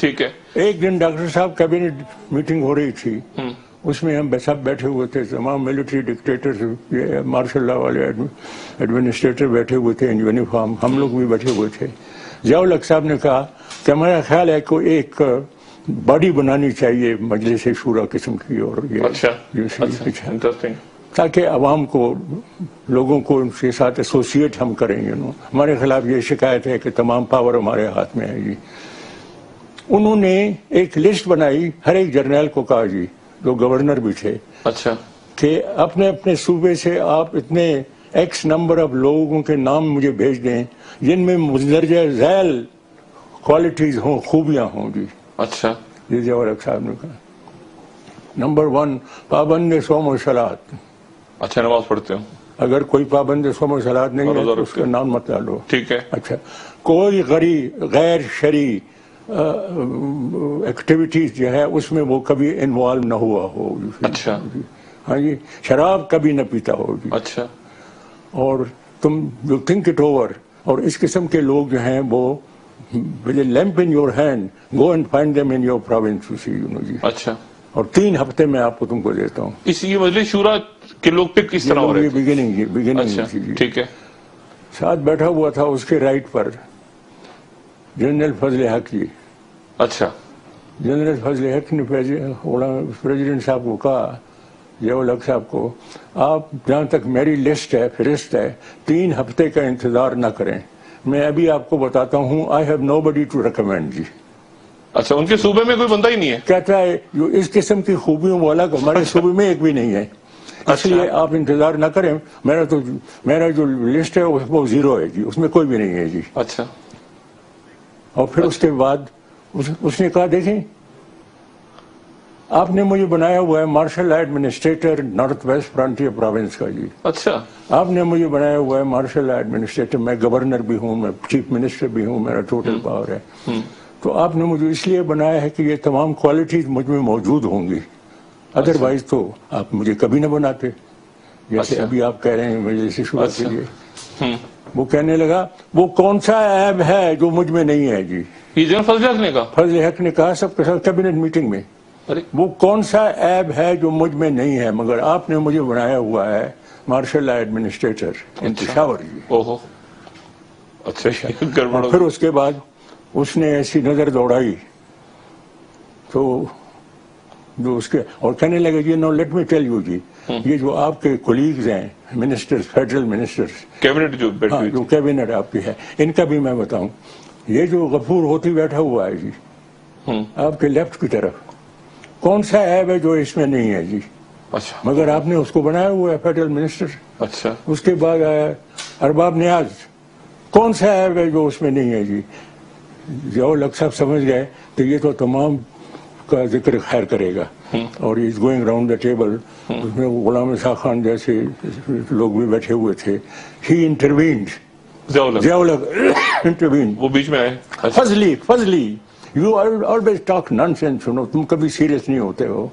ٹھیک ہے. ایک دن ڈاکٹر صاحب کیبنٹ میٹنگ ہو رہی تھی, اس میں ہم سب بیٹھے ہوئے تھے, تمام ملٹری ڈکٹیٹرز, مارشل لا والے ایڈمنسٹریٹر بیٹھے ہوئے تھے ان یونیفارم, ہم لوگ بھی بیٹھے ہوئے تھے. ضیاء الحق صاحب نے کہا کہ ہمارا خیال ہے کہ ایک باڈی بنانی چاہیے مجلس شورا قسم کی, اور تاکہ عوام کو, لوگوں کو ان کے ساتھ ایسوسیٹ ہم کریں. ہمارے خلاف یہ شکایت ہے کہ تمام پاور ہمارے ہاتھ میں ہے جی. انہوں نے ایک لسٹ بنائی, ہر ایک جرنیل کو کہا جی, جو گورنر بھی تھے, کہ اپنے اپنے صوبے سے آپ اتنے ایکس نمبر آف لوگوں کے نام مجھے بھیج دیں جن میں مندرجہ ذیل کوالٹیز ہوں, خوبیاں ہوں جی. یہ ضیاء الحق صاحب نے کہا. نمبر 1, پابند صوم و صلات. اچھا, نماز پڑھتے ہو. اگر کوئی پابند صوم و صلات نہیں ہے تو اس کا نام مت ڈالو. ٹھیک ہے. اچھا, کوئی غیر شرعی ایکٹیویٹیز جو ہے اس میں وہ کبھی انوالو نہ ہوا ہو. اچھا. ہاں جی, شراب کبھی نہ پیتا ہو جی. اچھا. اور تم جو تھنک اٹ اوور, اور اس قسم کے لوگ جو ہیں وہ with a lamp in your hand, go and find them in your province, you see, جی. اچھا. اور 3 ہفتے میں آپ کو تم کو دیتا ہوں. اس یہ مجلس شورا کے لوگ پک کس طرح ہو رہے تھے؟ بگننگ. ٹھیک ہے. ساتھ بیٹھا ہوا تھا اس کے رائٹ پر جنرل فضل حق جی. اچھا. جنرل فضل حق نے پریزیڈنٹ صاحب کو کہا, ضیاء الحق صاحب کو, آپ جہاں تک میری لسٹ ہے, فہرست ہے, 3 ہفتے کا انتظار نہ کریں. میں ابھی آپ کو بتاتا ہوں, I have nobody to recommend جی. اچھا, ان کے صوبے میں کوئی بندہ ہی نہیں ہے؟ کہتا ہے جو اس قسم کی خوبیوں والا ہمارے صوبے میں ایک بھی نہیں ہے, اس لیے آپ انتظار نہ کریں. میرا جو لسٹ ہے وہ 0 ہے جی, اس میں کوئی بھی نہیں ہے جی. اچھا. اور پھر اس کے بعد اس نے کہا, دیکھیں آپ نے مجھے بنایا ہوا ہے martial administrator North West Frontier Province کا جی. اچھا. آپ نے مجھے بنایا ہوا ہے مارشل ایڈمنسٹریٹر, میں گورنر بھی ہوں, میں چیف منسٹر بھی ہوں, میرا ٹوٹل پاور ہے. تو آپ نے مجھے اس لیے بنایا ہے کہ یہ تمام کوالٹیز مجھ میں موجود ہوں گی, ادروائز تو آپ مجھے کبھی نہ بناتے, جیسے ابھی آپ کہہ رہے ہیں مجلس شورا کے لیے. وہ کہنے لگا, وہ کون سا عیب ہے جو مجھ میں نہیں ہے جی. یہ جنرل فضل حق نے کہا؟ فضل حق نے کہا سب کے ساتھ کیبنٹ میٹنگ میں, وہ کون سا عیب ہے جو مجھ میں نہیں ہے, مگر آپ نے مجھے بنایا ہوا ہے مارشل انٹرسٹیٹر پشاور جی. اچھا. پھر اس کے بعد اس نے ایسی نظر دوڑائی تو جو اس کے, اور کہنے لگے جی, نو لیٹ می ٹیل یو جی, یہ جو آپ کے کولیگز ہیں منسٹرز, فیڈرل منسٹرز, کیبنٹ جو کیبنٹ آپ کی ہے, ان کا بھی میں بتاؤں. یہ جو غفور ہوتی بیٹھا ہوا ہے جی آپ کے لیفٹ کی طرف, کون سا عیب ہے جو اس میں نہیں ہے جی. مگر آپ نے اس کو بنایا ہوا ہے فیڈرل منسٹر. اچھا. اس کے بعد آیا ارباب نیاز, کون سا عیب ہے جو اس میں نہیں ہے جی. ضیاء الحق صاحب سمجھ گئے کہ یہ تو تمام کا ذکر خیر کرے گا, or is going round the table. اس میں غلام اسحاق خان جیسے لوگ بھی بیٹھے ہوئے تھے. ہی انٹروینڈ, ضیاء الحق انٹروینڈ, وہ بیچ میں آئے. Fazli, you always talk naan sense, تم کبھی سیریس نہیں ہوتے ہو.